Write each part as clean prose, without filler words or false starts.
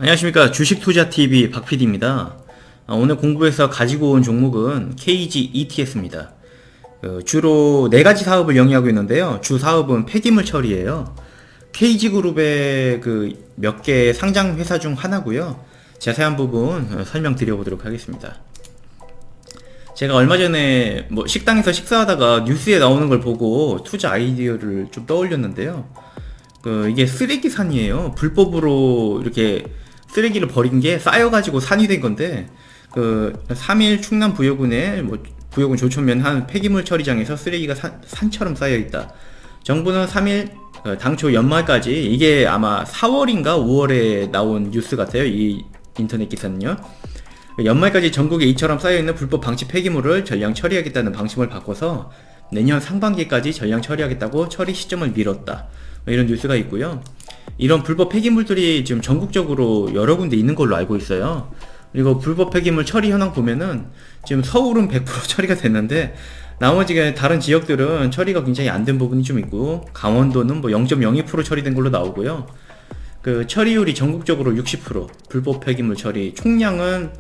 안녕하십니까. 주식투자TV 박PD입니다. 오늘 공부해서 가지고 온 종목은 KG ETS입니다. 주로 4가지 사업을 영위하고 있는데요. 주 사업은 폐기물 처리예요. KG그룹의 몇 개 상장 회사 중 하나고요. 자세한 부분 설명드려 보도록 하겠습니다. 제가 얼마 전에 식당에서 식사하다가 뉴스에 나오는 걸 보고 투자 아이디어를 좀 떠올렸는데요. 이게 쓰레기 산이에요. 불법으로 이렇게 쓰레기를 버린 게 쌓여가지고 산이 된 건데, 3일 충남 부여군에, 부여군 조천면 한 폐기물 처리장에서 쓰레기가 산처럼 쌓여있다. 정부는 3일, 당초 연말까지, 이게 아마 4월인가 5월에 나온 뉴스 같아요. 이 인터넷 기사는요. 연말까지 전국에 이처럼 쌓여있는 불법 방치 폐기물을 전량 처리하겠다는 방침을 바꿔서 내년 상반기까지 전량 처리하겠다고 처리 시점을 미뤘다. 이런 뉴스가 있고요. 이런 불법 폐기물들이 지금 전국적으로 여러 군데 있는 걸로 알고 있어요. 그리고 불법 폐기물 처리 현황 보면은 지금 서울은 100% 처리가 됐는데 나머지 다른 지역들은 처리가 굉장히 안 된 부분이 좀 있고, 강원도는 0.02% 처리된 걸로 나오고요. 처리율이 전국적으로 60%, 불법 폐기물 처리 총량은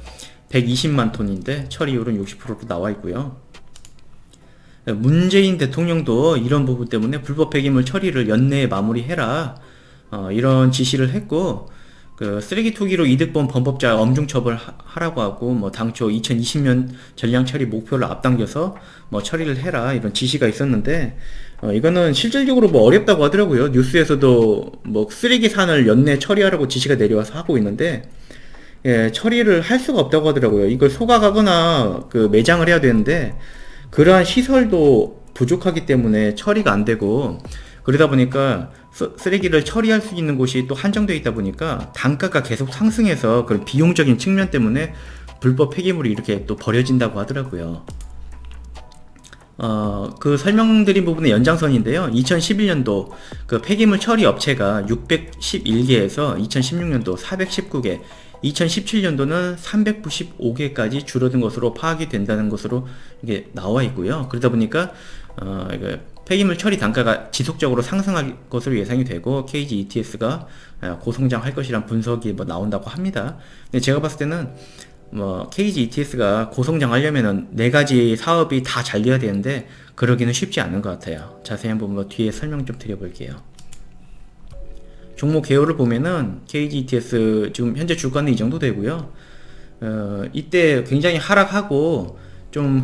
120만 톤인데 처리율은 60%로 나와 있고요. 문재인 대통령도 이런 부분 때문에 불법 폐기물 처리를 연내에 마무리해라, 이런 지시를 했고, 쓰레기 투기로 이득 본 범법자 엄중 처벌하라고 하고, 당초 2020년 전량 처리 목표를 앞당겨서 처리를 해라, 이런 지시가 있었는데, 이거는 실질적으로 어렵다고 하더라고요. 뉴스에서도 쓰레기 산을 연내 처리하라고 지시가 내려와서 하고 있는데, 예, 처리를 할 수가 없다고 하더라고요. 이걸 소각하거나 매장을 해야 되는데 그러한 시설도 부족하기 때문에 처리가 안 되고, 그러다 보니까 쓰레기를 처리할 수 있는 곳이 또 한정되어 있다 보니까 단가가 계속 상승해서 그런 비용적인 측면 때문에 불법 폐기물이 이렇게 또 버려진다고 하더라고요. 설명드린 부분의 연장선인데요. 2011년도 폐기물 처리 업체가 611개에서 2016년도 419개, 2017년도는 395개까지 줄어든 것으로 파악이 된다는 것으로 이게 나와 있고요. 그러다 보니까 폐기물 처리 단가가 지속적으로 상승할 것으로 예상이 되고, KG ETS가 고성장할 것이란 분석이 나온다고 합니다. 근데 제가 봤을 때는 KG ETS가 고성장하려면은 4가지 사업이 다 잘 돼야 되는데 그러기는 쉽지 않은 것 같아요. 자세한 부분 뒤에 설명 좀 드려볼게요. 종목 개요를 보면은 KG ETS 지금 현재 주가는 이 정도 되고요. 이때 굉장히 하락하고 좀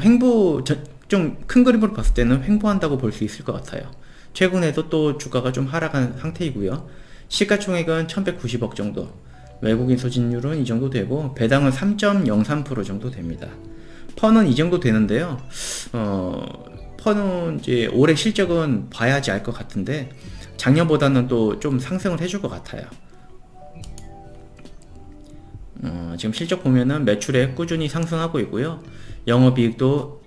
좀 큰 그림으로 봤을 때는 횡보한다고 볼 수 있을 것 같아요. 최근에도 또 주가가 좀 하락한 상태이고요. 시가총액은 1190억 정도, 외국인 소진율은 이 정도 되고, 배당은 3.03% 정도 됩니다. 펀은 이 정도 되는데요. 펀은 이제 올해 실적은 봐야지 알 것 같은데 작년보다는 또 좀 상승을 해줄 것 같아요. 지금 실적 보면은 매출액 꾸준히 상승하고 있고요. 영업이익도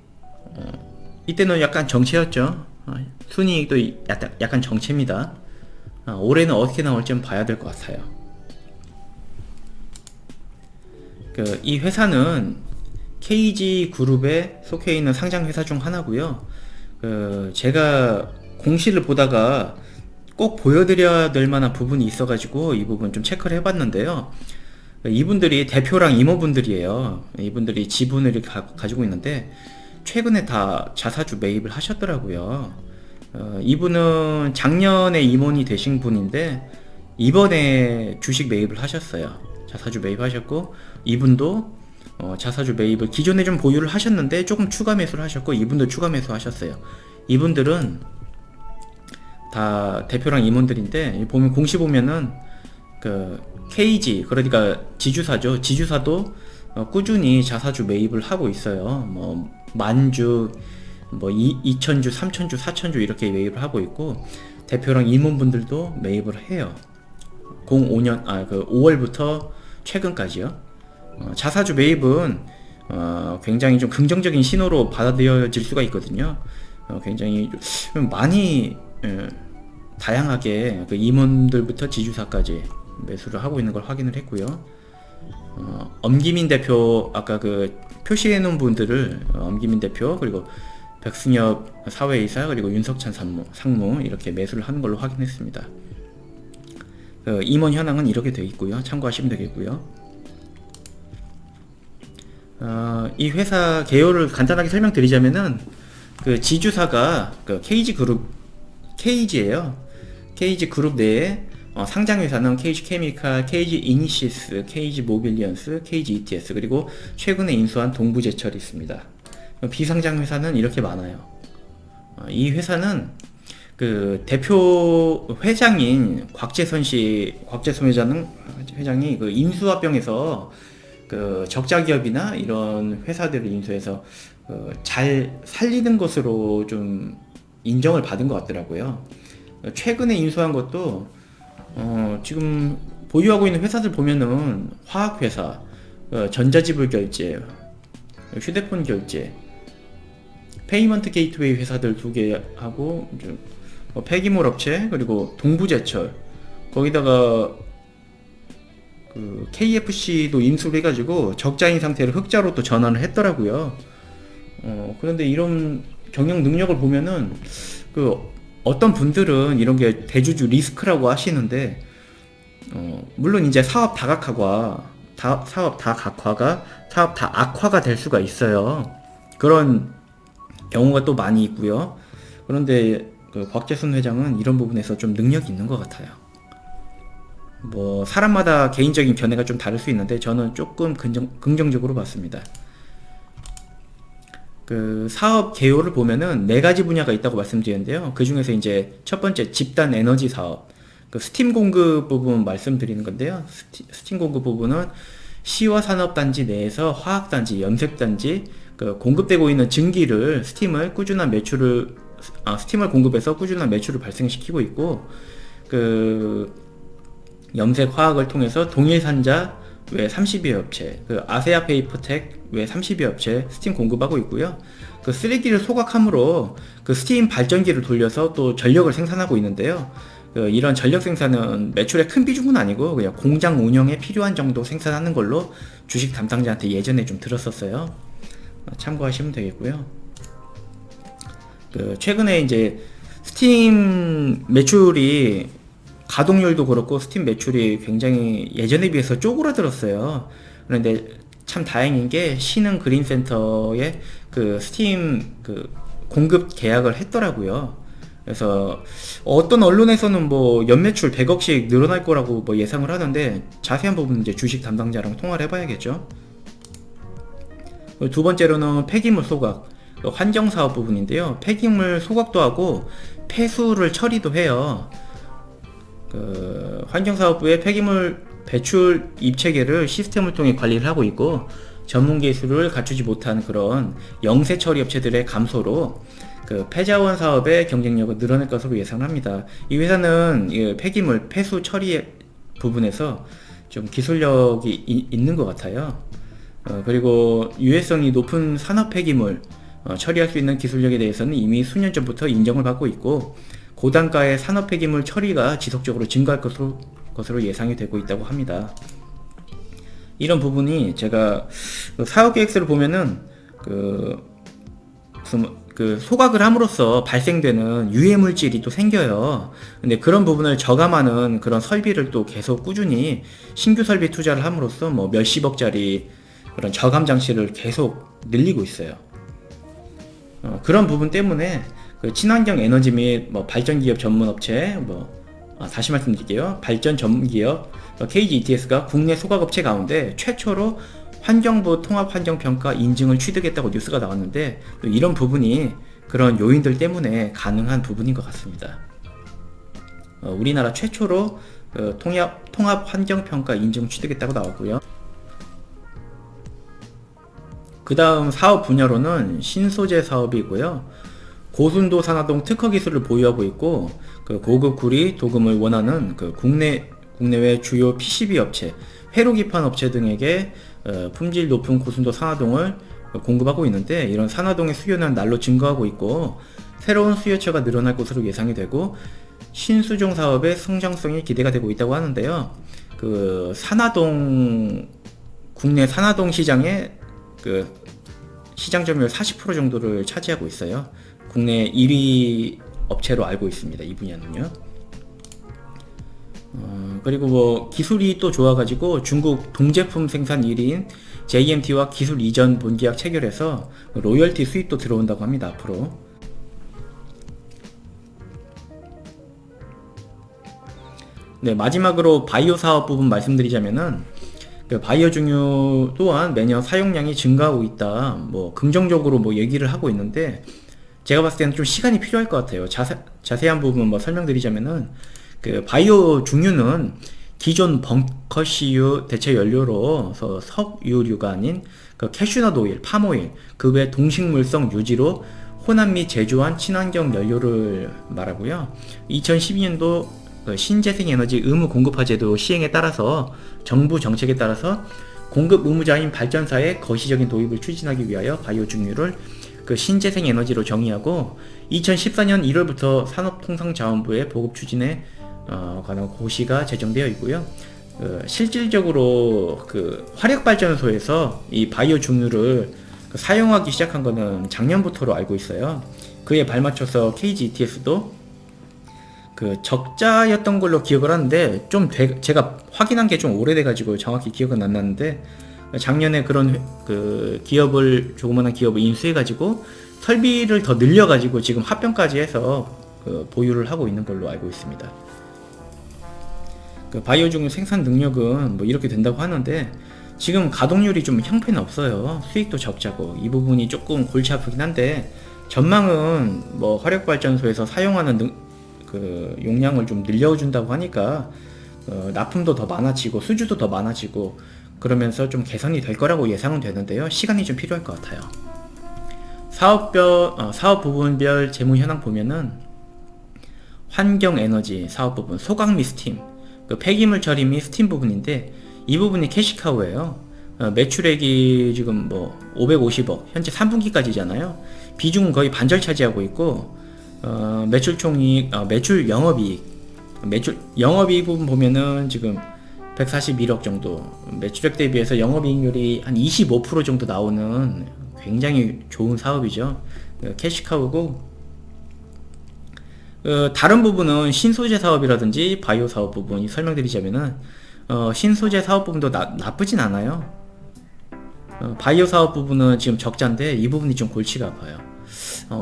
이때는 약간 정체였죠. 순이익도 약간 정체입니다. 올해는 어떻게 나올지 좀 봐야 될 것 같아요. 이 회사는 KG 그룹에 속해 있는 상장 회사 중 하나고요. 제가 공시를 보다가 꼭 보여드려야 될 만한 부분이 있어가지고 이 부분 좀 체크를 해봤는데요. 이분들이 대표랑 임원분들이에요. 이분들이 지분을 가지고 있는데 최근에 다 자사주 매입을 하셨더라고요. 이분은 작년에 임원이 되신 분인데 이번에 주식 매입을 하셨어요. 자사주 매입하셨고, 이분도 자사주 매입을 기존에 좀 보유를 하셨는데 조금 추가 매수를 하셨고, 이분도 추가 매수 하셨어요. 이분들은 다 대표랑 임원들인데, 보면 공시 보면은 KG, 그러니까 지주사죠. 지주사도 꾸준히 자사주 매입을 하고 있어요. 만주, 2천주, 3천주, 4천주 이렇게 매입을 하고 있고, 대표랑 임원분들도 매입을 해요. 05년 5월부터 최근까지요. 자사주 매입은 굉장히 좀 긍정적인 신호로 받아들여질 수가 있거든요. 굉장히 좀 많이 다양하게 임원들부터 지주사까지 매수를 하고 있는 걸 확인을 했고요. 엄기민 대표, 아까 표시해 놓은 분들을 엄기민 대표, 그리고 백승엽 사회이사, 그리고 윤석찬 상무 이렇게 매수를 하는 걸로 확인했습니다. 임원 현황은 이렇게 되어 있고요. 참고하시면 되겠고요. 이 회사 개요를 간단하게 설명드리자면은 그 지주사가 그 KG예요. KG그룹 내에 상장회사는 KG케미칼, KG이니시스, KG모빌리언스, KGETS 그리고 최근에 인수한 동부제철이 있습니다. 비상장회사는 이렇게 많아요. 이 회사는 그 대표 회장인 곽재선 회장이 그 인수합병해서 그 적자기업이나 이런 회사들을 인수해서 잘 살리는 것으로 좀 인정을 받은 것 같더라고요. 최근에 인수한 것도 지금 보유하고 있는 회사들 보면은 화학회사, 전자지불 결제, 휴대폰 결제, 페이먼트 게이트웨이 회사들 2개 하고 폐기물 업체 그리고 동부제철 거기다가 그 KFC도 인수를 해가지고 적자인 상태를 흑자로 또 전환을 했더라고요. 그런데 이런 경영 능력을 보면은 그 어떤 분들은 이런 게 대주주 리스크라고 하시는데 물론 이제 사업 다각화가 사업 다 악화가 될 수가 있어요. 그런 경우가 또 많이 있고요. 그런데 그 곽재순 회장은 이런 부분에서 좀 능력이 있는 것 같아요. 뭐 사람마다 개인적인 견해가 좀 다를 수 있는데 저는 조금 긍정적으로 봤습니다. 그 사업 개요를 보면은 4가지 분야가 있다고 말씀드렸는데요. 그 중에서 이제 첫 번째 집단 에너지 사업, 그 스팀 공급 부분 말씀드리는 건데요. 스팀 공급 부분은 시와 산업단지 내에서 화학단지, 염색단지, 그 공급되고 있는 증기를 스팀을 공급해서 꾸준한 매출을 발생시키고 있고, 그 염색 화학을 통해서 동일산자 외 30여 업체, 그 아세아 페이퍼텍 외 30여 업체 스팀 공급하고 있고요. 그 쓰레기를 소각함으로 그 스팀 발전기를 돌려서 또 전력을 생산하고 있는데요. 이런 전력 생산은 매출의 큰 비중은 아니고 그냥 공장 운영에 필요한 정도 생산하는 걸로 주식 담당자한테 예전에 좀 들었었어요. 참고하시면 되겠고요. 그 최근에 이제 스팀 매출이 가동률도 그렇고 스팀 매출이 굉장히 예전에 비해서 쪼그라들었어요. 그런데 참 다행인 게 신흥 그린센터에 그 스팀 그 공급 계약을 했더라고요. 그래서 어떤 언론에서는 뭐 연매출 100억씩 늘어날 거라고 뭐 예상을 하는데 자세한 부분은 이제 주식 담당자랑 통화를 해봐야겠죠. 두 번째로는 폐기물 소각, 환경 사업 부분인데요. 폐기물 소각도 하고 폐수를 처리도 해요. 그 환경사업부의 폐기물 배출 입체계를 시스템을 통해 관리를 하고 있고 전문 기술을 갖추지 못한 그런 영세 처리 업체들의 감소로 그 폐자원 사업의 경쟁력을 늘어날 것으로 예상합니다. 이 회사는 이 폐기물 폐수 처리 부분에서 좀 기술력이 있는 것 같아요. 그리고 유해성이 높은 산업 폐기물 처리할 수 있는 기술력에 대해서는 이미 수년 전부터 인정을 받고 있고 고단가의 산업 폐기물 처리가 지속적으로 증가할 것으로 예상이 되고 있다고 합니다. 이런 부분이 제가 사업 계획서를 보면은 그 소각을 함으로써 발생되는 유해 물질이 또 생겨요. 근데 그런 부분을 저감하는 그런 설비를 또 계속 꾸준히 신규 설비 투자를 함으로써 뭐 몇십억짜리 그런 저감 장치를 계속 늘리고 있어요. 그런 부분 때문에 그 친환경 에너지 및 뭐 발전 기업 전문 업체 다시 말씀드릴게요. 발전 전문 기업 KGETS가 국내 소각 업체 가운데 최초로 환경부 통합 환경 평가 인증을 취득했다고 뉴스가 나왔는데 이런 부분이 그런 요인들 때문에 가능한 부분인 것 같습니다. 우리나라 최초로 통합 환경 평가 인증 취득했다고 나왔고요. 그 다음 사업 분야로는 신소재 사업이고요. 고순도 산화동 특허 기술을 보유하고 있고 그 고급 구리 도금을 원하는 그 국내외 주요 PCB 업체, 회로기판 업체 등에게 품질 높은 고순도 산화동을 공급하고 있는데 이런 산화동의 수요는 날로 증가하고 있고 새로운 수요처가 늘어날 것으로 예상이 되고 신수종 사업의 성장성이 기대가 되고 있다고 하는데요. 그 국내 산화동 시장의 그 시장 점유율 40% 정도를 차지하고 있어요. 국내 1위 업체로 알고 있습니다. 이 분야는요. 그리고 뭐 기술이 또 좋아가지고 중국 동제품 생산 1위인 JMT와 기술 이전 본계약 체결해서 로열티 수입도 들어온다고 합니다, 앞으로. 네, 마지막으로 바이오 사업 부분 말씀드리자면은 그 바이오 중유 또한 매년 사용량이 증가하고 있다, 뭐 긍정적으로 뭐 얘기를 하고 있는데, 제가 봤을 때는 좀 시간이 필요할 것 같아요. 자세한 부분 뭐 설명드리자면은, 그 바이오 중유는 기존 벙커CU 대체 연료로서 석유류가 아닌 그 캐슈넛 오일, 팜오일, 그 외 동식물성 유지로 혼합 및 제조한 친환경 연료를 말하고요. 2012년도 신재생에너지 의무 공급화 제도 시행에 따라서 정부 정책에 따라서 공급 의무자인 발전사의 거시적인 도입을 추진하기 위하여 바이오 중유를 그 신재생에너지로 정의하고 2014년 1월부터 산업통상자원부의 보급 추진에 관한 고시가 제정되어 있고요. 실질적으로 그 화력발전소에서 이 바이오 중유를 사용하기 시작한 거는 작년부터로 알고 있어요. 그에 발맞춰서 KG ETS도 그 적자였던 걸로 기억을 하는데, 제가 확인한 게 좀 오래돼가지고 정확히 기억은 안 나는데, 작년에 그런 그 조그마한 기업을 인수해가지고 설비를 더 늘려가지고 지금 합병까지 해서 그 보유를 하고 있는 걸로 알고 있습니다. 그 바이오 중유 생산 능력은 뭐 이렇게 된다고 하는데, 지금 가동률이 좀 형편없어요. 수익도 적자고, 이 부분이 조금 골치 아프긴 한데, 전망은 뭐 화력발전소에서 사용하는 그 용량을 좀 늘려준다고 하니까 납품도 더 많아지고 수주도 더 많아지고 그러면서 좀 개선이 될 거라고 예상은 되는데요. 시간이 좀 필요할 것 같아요. 사업 부분별 재무 현황 보면은, 환경에너지 사업 부분 소각 및 스팀, 그 폐기물 처리 및 스팀 부분인데, 이 부분이 캐시카우예요. 매출액이 지금 뭐 550억, 현재 3분기까지잖아요. 비중은 거의 반절 차지하고 있고, 매출 총이익, 매출 영업이익 부분 보면은 지금 141억 정도, 매출액 대비해서 영업이익률이 한 25% 정도 나오는 굉장히 좋은 사업이죠. 캐시카우고, 다른 부분은 신소재 사업이라든지 바이오 사업 부분이 설명드리자면은, 신소재 사업 부분도 나쁘진 않아요. 바이오 사업 부분은 지금 적자인데 이 부분이 좀 골치가 아파요.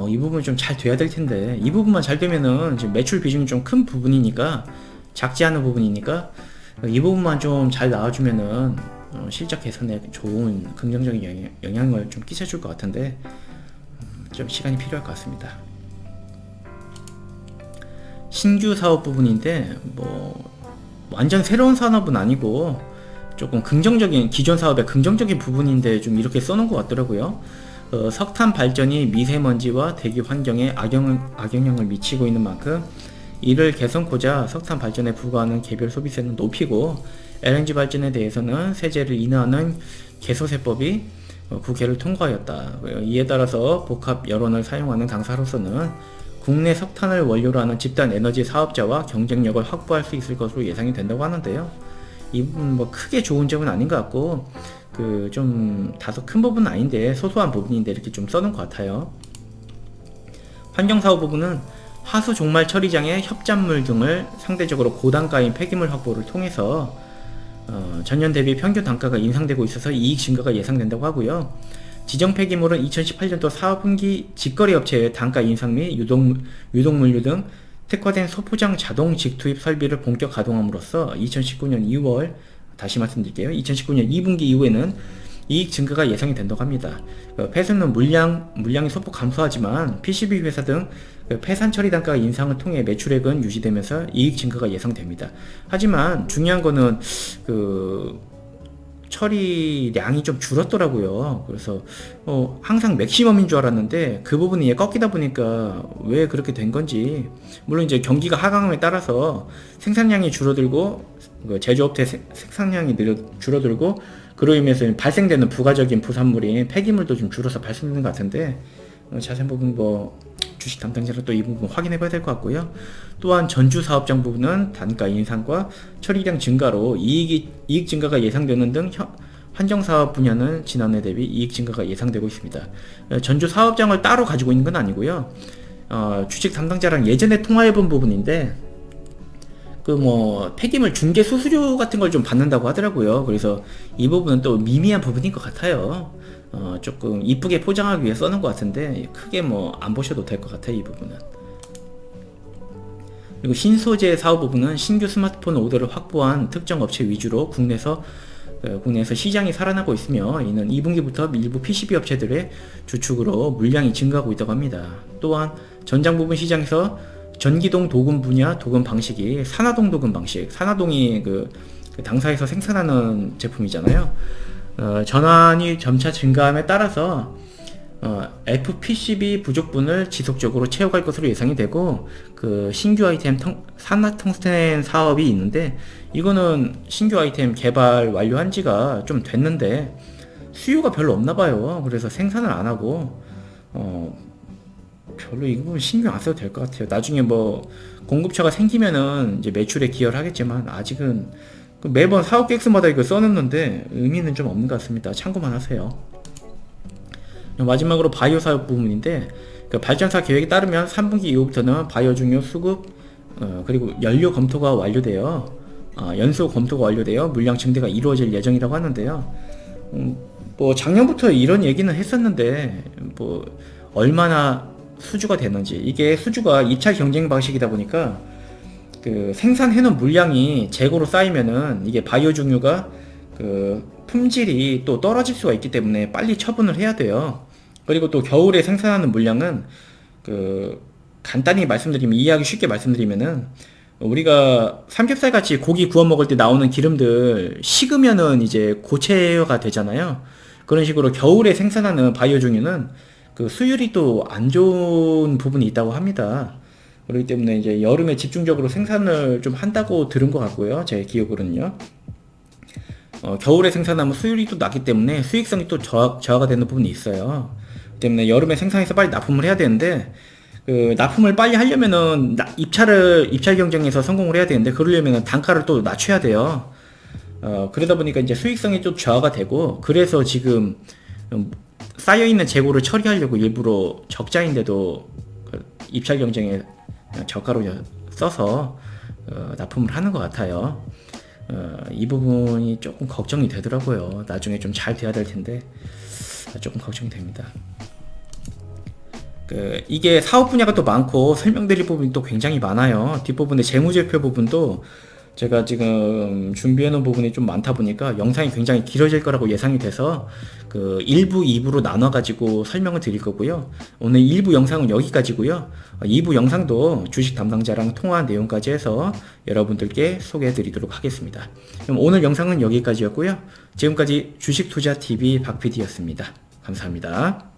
이 부분 좀 잘 돼야 될 텐데, 이 부분만 잘 되면은 지금 매출 비중이 좀 큰 부분이니까, 작지 않은 부분이니까, 이 부분만 좀 잘 나와주면은 실적 개선에 좋은 긍정적인 영향을 좀 끼쳐줄 것 같은데, 좀 시간이 필요할 것 같습니다. 신규 사업 부분인데 뭐 완전 새로운 산업은 아니고 조금 긍정적인, 기존 사업의 긍정적인 부분인데 좀 이렇게 써놓은 것 같더라고요. 석탄 발전이 미세먼지와 대기 환경에 악영향을 미치고 있는 만큼 이를 개선코자 석탄 발전에 부과하는 개별 소비세는 높이고, LNG 발전에 대해서는 세제를 인하하는 개소세법이 국회를 통과하였다. 이에 따라서 복합 여론을 사용하는 당사로서는 국내 석탄을 원료로 하는 집단 에너지 사업자와 경쟁력을 확보할 수 있을 것으로 예상이 된다고 하는데요. 이 부분 뭐 크게 좋은 점은 아닌 것 같고, 그 좀 다소 큰 부분은 아닌데 소소한 부분인데 이렇게 좀 써놓은 것 같아요. 환경사업 부분은 하수 종말 처리장의 협작물 등을 상대적으로 고단가인 폐기물 확보를 통해서 전년 대비 평균 단가가 인상되고 있어서 이익 증가가 예상된다고 하고요. 지정 폐기물은 2018년도 4분기 직거래 업체의 단가 인상 및 유독물류 등 특화된 소포장 자동 직투입 설비를 본격 가동함으로써 2019년 2월, 다시 말씀드릴게요. 2019년 2분기 이후에는 이익 증가가 예상이 된다고 합니다. 폐수는 물량이 소폭 감소하지만 PCB 회사 등 폐산 처리 단가 인상을 통해 매출액은 유지되면서 이익 증가가 예상됩니다. 하지만 중요한 거는 그 처리량이 좀 줄었더라고요. 그래서 항상 맥시멈인 줄 알았는데 그 부분이 꺾이다 보니까 왜 그렇게 된 건지, 물론 이제 경기가 하강함에 따라서 생산량이 줄어들고 제조업체 생산량이 줄어들고, 그로 인해서 발생되는 부가적인 부산물인 폐기물도 좀 줄어서 발생되는 것 같은데, 자세한 부분 뭐 주식 담당자로 또 이 부분 확인해 봐야 될 것 같고요. 또한 전주 사업장 부분은 단가 인상과 처리량 증가로 이익 증가가 예상되는 등 환경 사업 분야는 지난해 대비 이익 증가가 예상되고 있습니다. 전주 사업장을 따로 가지고 있는 건 아니고요. 주식 담당자랑 예전에 통화해 본 부분인데, 그 뭐 폐기물 중개 수수료 같은 걸 좀 받는다고 하더라고요. 그래서 이 부분은 또 미미한 부분인 것 같아요. 조금 이쁘게 포장하기 위해 써는 것 같은데 크게 뭐 안 보셔도 될 것 같아요, 이 부분은. 그리고 신소재 사업 부분은 신규 스마트폰 오더를 확보한 특정 업체 위주로 국내에서 시장이 살아나고 있으며, 이는 2분기부터 일부 PCB 업체들의 주축으로 물량이 증가하고 있다고 합니다. 또한 전장 부분 시장에서 전기동 도금 분야 도금 방식이 산화동 도금 방식, 산화동이 그 당사에서 생산하는 제품이잖아요. 전환이 점차 증가함에 따라서 FPCB 부족분을 지속적으로 채워갈 것으로 예상이 되고, 그 신규 아이템 산화 텅스텐 사업이 있는데, 이거는 신규 아이템 개발 완료한 지가 좀 됐는데 수요가 별로 없나 봐요. 그래서 생산을 안 하고 별로 이 부분 신경 안 써도 될 것 같아요. 나중에 뭐 공급처가 생기면은 이제 매출에 기여를 하겠지만, 아직은 매번 사업 계획서마다 이거 써놓는데 의미는 좀 없는 것 같습니다. 참고만 하세요. 마지막으로 바이오 사업 부분인데, 그 발전사 계획에 따르면 3분기 이후부터는 바이오 중요 수급 그리고 연료 검토가 완료되어 연소 검토가 완료되어 물량 증대가 이루어질 예정이라고 하는데요. 뭐 작년부터 이런 얘기는 했었는데 뭐 얼마나 수주가 되는지, 이게 수주가 2차 경쟁 방식이다 보니까 그 생산해놓은 물량이 재고로 쌓이면은 이게 바이오 중류가 그 품질이 또 떨어질 수가 있기 때문에 빨리 처분을 해야 돼요. 그리고 또 겨울에 생산하는 물량은 그 간단히 말씀드리면, 이해하기 쉽게 말씀드리면은, 우리가 삼겹살 같이 고기 구워 먹을 때 나오는 기름들 식으면은 이제 고체가 되잖아요. 그런 식으로 겨울에 생산하는 바이오 중류는 그 수율이 또 안 좋은 부분이 있다고 합니다. 그렇기 때문에 이제 여름에 집중적으로 생산을 좀 한다고 들은 것 같고요, 제 기억으로는요. 겨울에 생산하면 수율이 또 낮기 때문에 수익성이 또 저하가 되는 부분이 있어요. 때문에 여름에 생산해서 빨리 납품을 해야 되는데, 그 납품을 빨리 하려면은 입찰 경쟁에서 성공을 해야 되는데, 그러려면은 단가를 또 낮춰야 돼요. 그러다 보니까 이제 수익성이 좀 저하가 되고, 그래서 지금 쌓여있는 재고를 처리하려고 일부러 적자인데도 입찰 경쟁에 저가로 써서 납품을 하는 것 같아요. 이 부분이 조금 걱정이 되더라고요. 나중에 좀 잘 돼야 될 텐데 조금 걱정이 됩니다. 이게 사업 분야가 또 많고 설명드릴 부분이 또 굉장히 많아요. 뒷부분에 재무제표 부분도 제가 지금 준비해 놓은 부분이 좀 많다 보니까 영상이 굉장히 길어질 거라고 예상이 돼서 그 1부, 2부로 나눠 가지고 설명을 드릴 거고요. 오늘 1부 영상은 여기까지고요. 2부 영상도 주식 담당자랑 통화한 내용까지 해서 여러분들께 소개해 드리도록 하겠습니다. 그럼 오늘 영상은 여기까지였고요. 지금까지 주식투자TV 박PD였습니다. 감사합니다.